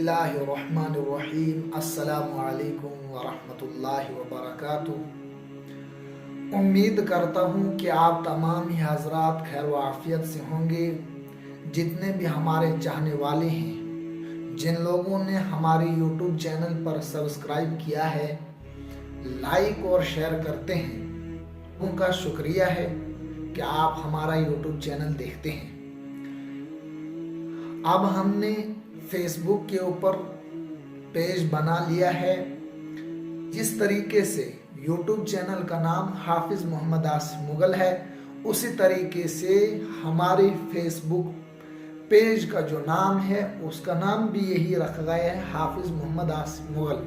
बिस्मिल्लाहिर्रहमानिर्रहीम। अस्सलामु अलैकुम वरहमतुल्लाहि वबरकातुह। उम्मीद करता हूँ कि आप तमाम ही हजरात खैर व आफियत से होंगे। जितने भी हमारे चाहने वाले हैं, जिन लोगों ने हमारे YouTube चैनल पर सब्सक्राइब किया है, लाइक और शेयर करते हैं, उनका शुक्रिया है कि आप हमारा YouTube चैनल देखते हैं। अब हमने फेसबुक के ऊपर पेज बना लिया है। जिस तरीके से YouTube चैनल का नाम हाफिज मोहम्मद आसिफ मुगल है, उसी तरीके से हमारे फेसबुक पेज का जो नाम है उसका नाम भी यही रखा गया है, हाफिज मोहम्मद आसिफ मुगल।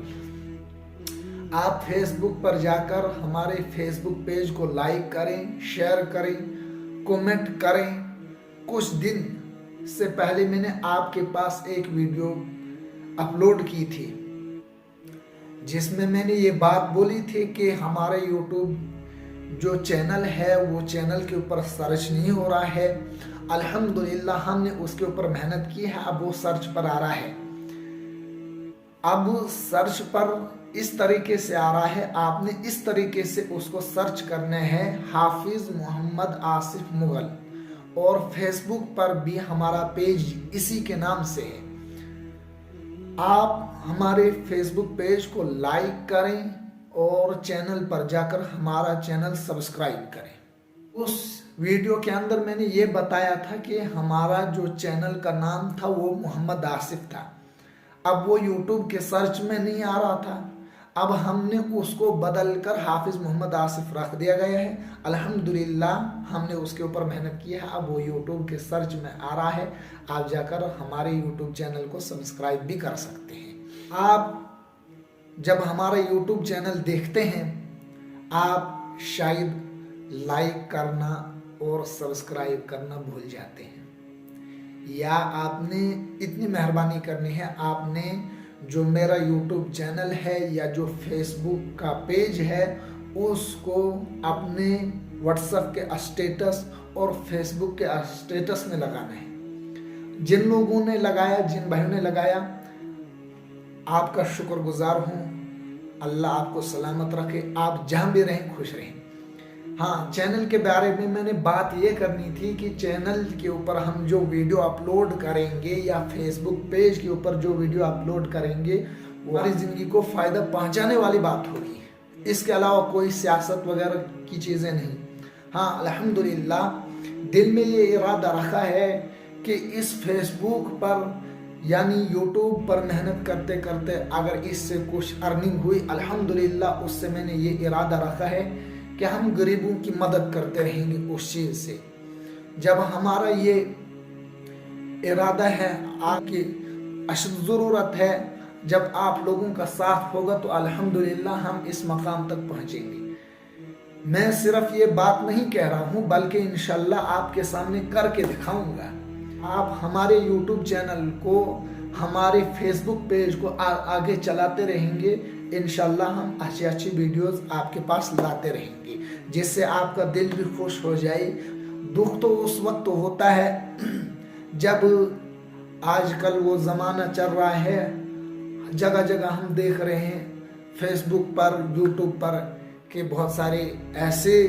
आप फेसबुक पर जाकर हमारे फेसबुक पेज को लाइक करें, शेयर करें, कमेंट करें। कुछ दिन से पहले मैंने आपके पास एक वीडियो अपलोड की थी जिसमें मैंने ये बात बोली थी कि हमारे YouTube जो चैनल है वो चैनल के ऊपर सर्च नहीं हो रहा है। अल्हम्दुलिल्लाह हमने उसके ऊपर मेहनत की है, अब वो सर्च पर आ रहा है। अब सर्च पर इस तरीके से आ रहा है, आपने इस तरीके से उसको सर्च करना है, हाफिज मोहम्मद आसिफ मुगल। और फेसबुक पर भी हमारा पेज इसी के नाम से है। आप हमारे फेसबुक पेज को लाइक करें और चैनल पर जाकर हमारा चैनल सब्सक्राइब करें। उस वीडियो के अंदर मैंने ये बताया था कि हमारा जो चैनल का नाम था वो मोहम्मद आसिफ था। अब वो YouTube के सर्च में नहीं आ रहा था, अब हमने उसको बदलकर हाफिज मोहम्मद आसिफ रख दिया गया है। अल्हम्दुलिल्लाह हमने उसके ऊपर मेहनत की है, अब वो YouTube के सर्च में आ रहा है। आप जाकर हमारे YouTube चैनल को सब्सक्राइब भी कर सकते हैं। आप जब हमारा YouTube चैनल देखते हैं, आप शायद लाइक करना और सब्सक्राइब करना भूल जाते हैं, या आपने इतनी मेहरबानी करनी है, आपने जो मेरा YouTube चैनल है या जो फेसबुक का पेज है उसको अपने व्हाट्सएप के स्टेटस और फेसबुक के स्टेटस में लगाना है। जिन लोगों ने लगाया, जिन भाइयों ने लगाया, आपका शुक्रगुजार हूँ। अल्लाह आपको सलामत रखे, आप जहाँ भी रहें खुश रहें। हाँ, चैनल के बारे में मैंने बात ये करनी थी कि चैनल के ऊपर हम जो वीडियो अपलोड करेंगे या फेसबुक पेज के ऊपर जो वीडियो अपलोड करेंगे वो हमारी ज़िंदगी को फ़ायदा पहुंचाने वाली बात होगी। इसके अलावा कोई सियासत वगैरह की चीज़ें नहीं। हाँ, अल्हम्दुलिल्लाह दिल में ये इरादा रखा है कि इस फेसबुक पर यानी YouTube पर मेहनत करते करते अगर इससे कुछ अर्निंग हुई, अल्हम्दुलिल्लाह उससे मैंने ये इरादा रखा है कि हम गरीबों की मदद करते रहेंगे उस चीज़ से। जब हमारा ये इरादा है, आपकी अशद ज़रूरत है, जब आप लोगों का साथ होगा तो अल्हम्दुलिल्लाह हम इस मकाम तक पहुँचेंगे। मैं सिर्फ ये बात नहीं कह रहा हूँ बल्कि इंशाल्लाह आपके सामने करके दिखाऊंगा। आप हमारे YouTube चैनल को, हमारे फेसबुक पेज को आगे चलाते रहेंगे। इंशाल्लाह हम अच्छी अच्छी वीडियोस आपके पास लाते रहेंगे जिससे आपका दिल भी खुश हो जाए। दुख तो उस वक्त तो होता है जब आजकल वो ज़माना चल रहा है, जगह जगह हम देख रहे हैं फेसबुक पर, यूट्यूब पर कि बहुत सारे ऐसे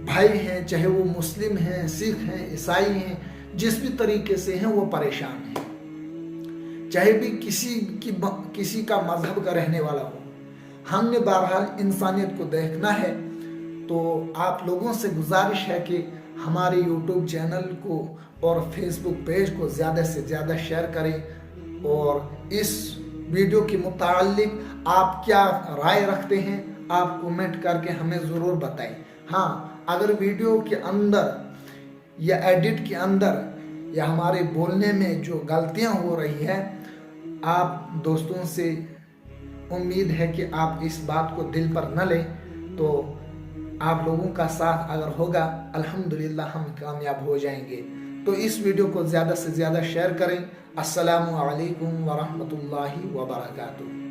भाई हैं, चाहे वो मुस्लिम हैं, सिख हैं, ईसाई हैं, जिस भी तरीके से हैं वो परेशान हैं, चाहे भी किसी का मजहब का रहने वाला हो। हमने बहरहाल इंसानियत को देखना है। तो आप लोगों से गुजारिश है कि हमारे YouTube चैनल को और फेसबुक पेज को ज़्यादा से ज़्यादा शेयर करें और इस वीडियो के मुताल्लिक आप क्या राय रखते हैं आप कमेंट करके हमें ज़रूर बताएं। हाँ, अगर वीडियो के अंदर या एडिट के अंदर या हमारे बोलने में जो गलतियां हो रही है, आप दोस्तों से उम्मीद है कि आप इस बात को दिल पर न लें। तो आप लोगों का साथ अगर होगा, अल्हम्दुलिल्लाह हम कामयाब हो जाएंगे। तो इस वीडियो को ज़्यादा से ज़्यादा शेयर करें। अस्सलामु अलैकुम वरहमतुल्लाहि वबरकातुहू।